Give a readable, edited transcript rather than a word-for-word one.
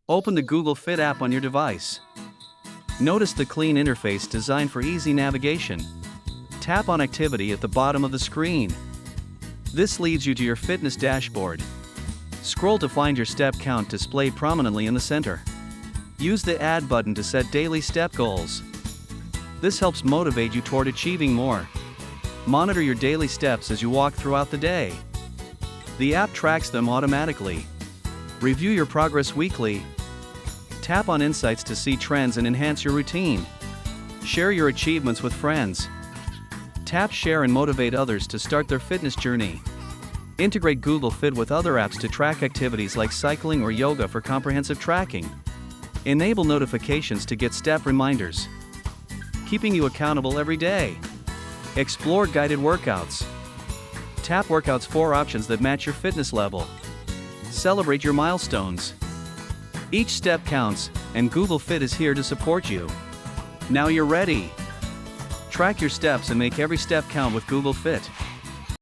Open the Google Fit app on your device. Notice the clean interface designed for easy navigation. Tap on Activity at the bottom of the screen. This leads you to your fitness dashboard. Scroll to find your step count displayed prominently in the center. Use the Add button to set daily step goals. This helps motivate you toward achieving more. Monitor your daily steps as you walk throughout the day. The app tracks them automatically. Review your progress weekly. Tap on Insights to see trends and enhance your routine. Share your achievements with friends. Tap Share and motivate others to start their fitness journey. Integrate Google Fit with other apps to track activities like cycling or yoga for comprehensive tracking. Enable notifications to get step reminders, keeping you accountable every day. Explore guided workouts. Tap Workouts for options that match your fitness level. Celebrate your milestones. Each step counts, and Google Fit is here to support you. Now you're ready. Track your steps and make every step count with Google Fit.